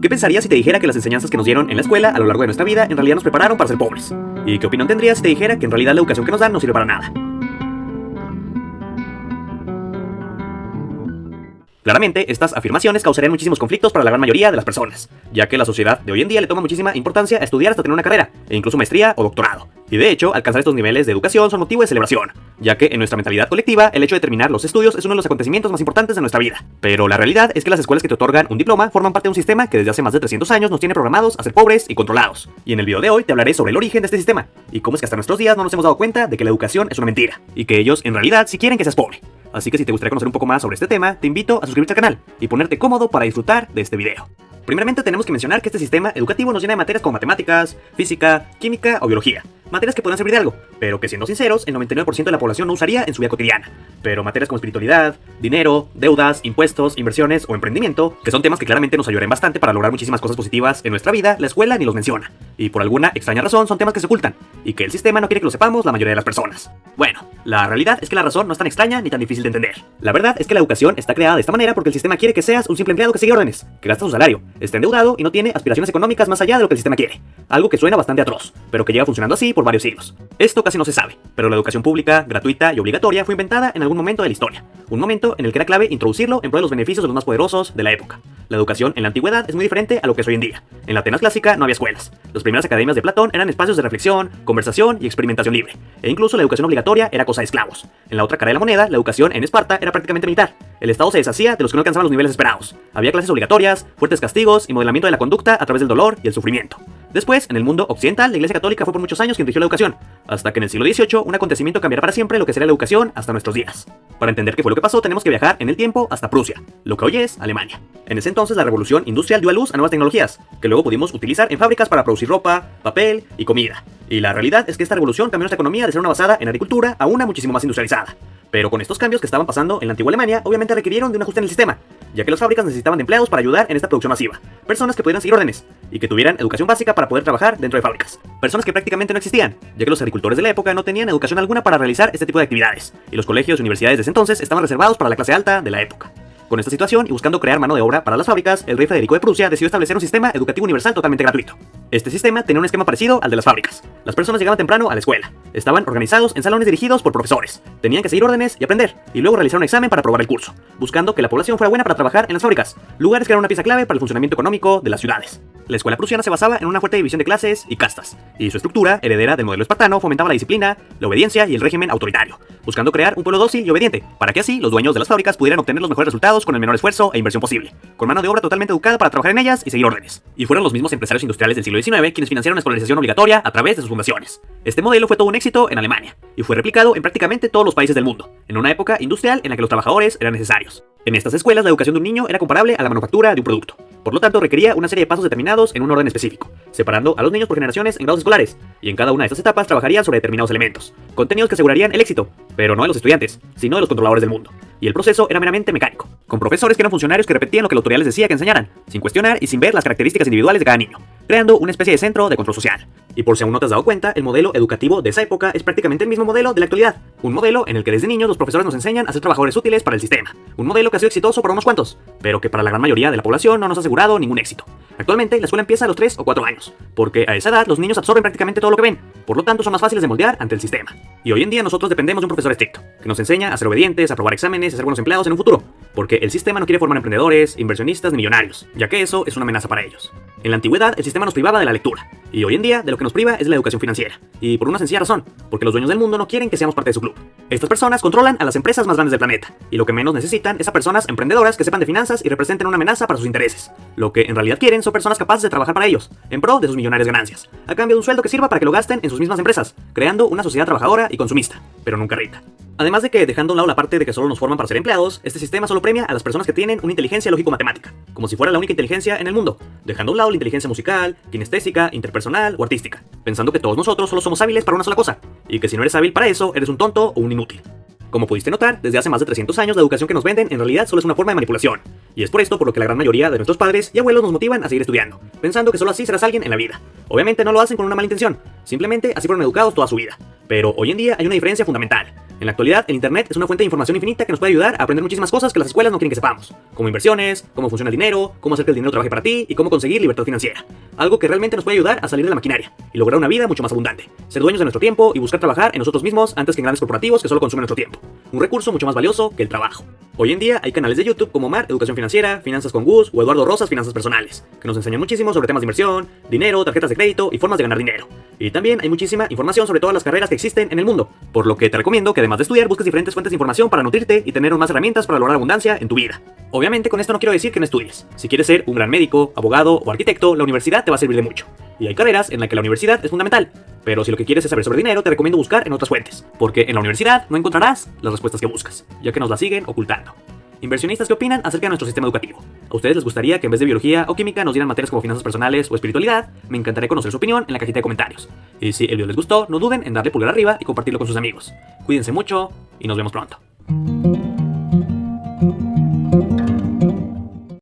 ¿Qué pensarías si te dijera que las enseñanzas que nos dieron en la escuela a lo largo de nuestra vida en realidad nos prepararon para ser pobres? ¿Y qué opinión tendrías si te dijera que en realidad la educación que nos dan no sirve para nada? Claramente, estas afirmaciones causarían muchísimos conflictos para la gran mayoría de las personas, ya que la sociedad de hoy en día le toma muchísima importancia a estudiar hasta tener una carrera, e incluso maestría o doctorado. Y de hecho, alcanzar estos niveles de educación son motivo de celebración, ya que en nuestra mentalidad colectiva, el hecho de terminar los estudios es uno de los acontecimientos más importantes de nuestra vida. Pero la realidad es que las escuelas que te otorgan un diploma forman parte de un sistema que desde hace más de 300 años nos tiene programados a ser pobres y controlados. Y en el video de hoy te hablaré sobre el origen de este sistema, y cómo es que hasta nuestros días no nos hemos dado cuenta de que la educación es una mentira, y que ellos en realidad sí quieren que seas pobre. Así que si te gustaría conocer un poco más sobre este tema, te invito a suscribirte al canal y ponerte cómodo para disfrutar de este video. Primeramente tenemos que mencionar que este sistema educativo nos llena de materias como matemáticas, física, química o biología. Materias que pueden servir de algo, pero que siendo sinceros, el 99% de la población no usaría en su vida cotidiana. Pero materias como espiritualidad, dinero, deudas, impuestos, inversiones o emprendimiento, que son temas que claramente nos ayudarán bastante para lograr muchísimas cosas positivas en nuestra vida, la escuela ni los menciona. Y por alguna extraña razón son temas que se ocultan, y que el sistema no quiere que lo sepamos la mayoría de las personas. Bueno, la realidad es que la razón no es tan extraña ni tan difícil de entender. La verdad es que la educación está creada de esta manera porque el sistema quiere que seas un simple empleado que sigue órdenes, que gasta su salario, está endeudado y no tiene aspiraciones económicas más allá de lo que el sistema quiere. Algo que suena bastante atroz, pero que lleva funcionando así por varios siglos. Esto casi no se sabe, pero la educación pública, gratuita y obligatoria fue inventada en algún momento de la historia. Un momento en el que era clave introducirlo en pro de los beneficios de los más poderosos de la época. La educación en la antigüedad es muy diferente a lo que es hoy en día. En la Atenas clásica no había escuelas. Las primeras academias de Platón eran espacios de reflexión, conversación y experimentación libre. E incluso la educación obligatoria era cosa de esclavos. En la otra cara de la moneda, la educación en Esparta era prácticamente militar. El Estado se deshacía de los que no alcanzaban los niveles esperados. Había clases obligatorias, fuertes castigos y modelamiento de la conducta a través del dolor y el sufrimiento. Después, en el mundo occidental, la Iglesia Católica fue por muchos años quien rigió la educación, hasta que en el siglo XVIII un acontecimiento cambiará para siempre lo que será la educación hasta nuestros días. Para entender qué fue lo que pasó, tenemos que viajar en el tiempo hasta Prusia, lo que hoy es Alemania. En ese entonces, la revolución industrial dio a luz a nuevas tecnologías, que luego pudimos utilizar en fábricas para producir ropa, papel y comida. Y la realidad es que esta revolución cambió nuestra economía de ser una basada en agricultura a una muchísimo más industrializada. Pero con estos cambios que estaban pasando en la antigua Alemania, obviamente requirieron de un ajuste en el sistema, ya que las fábricas necesitaban de empleados para ayudar en esta producción masiva, personas que pudieran seguir órdenes, y que tuvieran educación básica para poder trabajar dentro de fábricas, personas que prácticamente no existían, ya que los agricultores de la época no tenían educación alguna para realizar este tipo de actividades, y los colegios y universidades de ese entonces estaban reservados para la clase alta de la época. Con esta situación y buscando crear mano de obra para las fábricas, el rey Federico de Prusia decidió establecer un sistema educativo universal totalmente gratuito. Este sistema tenía un esquema parecido al de las fábricas. Las personas llegaban temprano a la escuela, estaban organizados en salones dirigidos por profesores, tenían que seguir órdenes y aprender, y luego realizar un examen para aprobar el curso, buscando que la población fuera buena para trabajar en las fábricas, lugares que eran una pieza clave para el funcionamiento económico de las ciudades. La escuela prusiana se basaba en una fuerte división de clases y castas, y su estructura, heredera del modelo espartano, fomentaba la disciplina, la obediencia y el régimen autoritario, buscando crear un pueblo dócil y obediente, para que así los dueños de las fábricas pudieran obtener los mejores resultados con el menor esfuerzo e inversión posible, con mano de obra totalmente educada para trabajar en ellas y seguir órdenes. Y fueron los mismos empresarios industriales del siglo XIX quienes financiaron la escolarización obligatoria a través de sus fundaciones. Este modelo fue todo un éxito en Alemania, y fue replicado en prácticamente todos los países del mundo, en una época industrial en la que los trabajadores eran necesarios. En estas escuelas, la educación de un niño era comparable a la manufactura de un producto. Por lo tanto, requería una serie de pasos determinados en un orden específico, separando a los niños por generaciones en grados escolares, y en cada una de estas etapas trabajarían sobre determinados elementos, contenidos que asegurarían el éxito, pero no de los estudiantes, sino de los controladores del mundo. Y el proceso era meramente mecánico, con profesores que eran funcionarios que repetían lo que la autoridad les decía que enseñaran, sin cuestionar y sin ver las características individuales de cada niño, creando una especie de centro de control social. Y por si aún no te has dado cuenta, el modelo educativo de esa época es prácticamente el mismo modelo de la actualidad. Un modelo en el que desde niños los profesores nos enseñan a ser trabajadores útiles para el sistema. Un modelo que ha sido exitoso para unos cuantos, pero que para la gran mayoría de la población no nos ha asegurado ningún éxito. Actualmente la escuela empieza a los 3 o 4 años, porque a esa edad los niños absorben prácticamente todo lo que ven, por lo tanto son más fáciles de moldear ante el sistema. Y hoy en día nosotros dependemos de un profesor estricto, que nos enseña a ser obedientes, a aprobar exámenes, a ser buenos empleados en un futuro, porque el sistema no quiere formar emprendedores, inversionistas ni millonarios, ya que eso es una amenaza para ellos. En la antigüedad el sistema nos privaba de la lectura, y hoy en día de lo que nos priva es de la educación financiera, y por una sencilla razón, porque los dueños del mundo no quieren que seamos parte de su club. Estas personas controlan a las empresas más grandes del planeta, y lo que menos necesitan es a personas emprendedoras que sepan de finanzas y representen una amenaza para sus intereses. Lo que en realidad quieren son personas capaces de trabajar para ellos, en pro de sus millonarias ganancias, a cambio de un sueldo que sirva para que lo gasten en sus mismas empresas, creando una sociedad trabajadora y consumista, pero nunca rica. Además de que, dejando a un lado la parte de que solo nos forman para ser empleados, este sistema solo premia a las personas que tienen una inteligencia lógico-matemática, como si fuera la única inteligencia en el mundo, dejando a un lado la inteligencia musical, kinestésica, interpersonal o artística, pensando que todos nosotros solo somos hábiles para una sola cosa, y que si no eres hábil para eso, eres un tonto o un inútil. Como pudiste notar, desde hace más de 300 años la educación que nos venden en realidad solo es una forma de manipulación. Y es por esto por lo que la gran mayoría de nuestros padres y abuelos nos motivan a seguir estudiando, pensando que solo así serás alguien en la vida. Obviamente no lo hacen con una mala intención, simplemente así fueron educados toda su vida. Pero hoy en día hay una diferencia fundamental. En la actualidad, el internet es una fuente de información infinita que nos puede ayudar a aprender muchísimas cosas que las escuelas no quieren que sepamos, como inversiones, cómo funciona el dinero, cómo hacer que el dinero trabaje para ti y cómo conseguir libertad financiera. Algo que realmente nos puede ayudar a salir de la maquinaria y lograr una vida mucho más abundante. Ser dueños de nuestro tiempo y buscar trabajar en nosotros mismos antes que en grandes corporativos que solo consumen nuestro tiempo. Un recurso mucho más valioso que el trabajo. Hoy en día hay canales de YouTube como Omar, Educación Financiera, Finanzas con Gus o Eduardo Rosas, Finanzas Personales, que nos enseñan muchísimo sobre temas de inversión, dinero, tarjetas de crédito y formas de ganar dinero. Y también hay muchísima información sobre todas las carreras que existen en el mundo, por lo que te recomiendo que además de estudiar busques diferentes fuentes de información para nutrirte y tener más herramientas para lograr abundancia en tu vida. Obviamente con esto no quiero decir que no estudies. Si quieres ser un gran médico, abogado o arquitecto, la universidad te va a servir de mucho. Y hay carreras en las que la universidad es fundamental. Pero si lo que quieres es saber sobre dinero, te recomiendo buscar en otras fuentes, porque en la universidad no encontrarás las respuestas que buscas, ya que nos las siguen ocultando. Inversionistas, ¿qué opinan acerca de nuestro sistema educativo? ¿A ustedes les gustaría que en vez de biología o química nos dieran materias como finanzas personales o espiritualidad? Me encantaría conocer su opinión en la cajita de comentarios. Y si el video les gustó, no duden en darle pulgar arriba y compartirlo con sus amigos. Cuídense mucho y nos vemos pronto.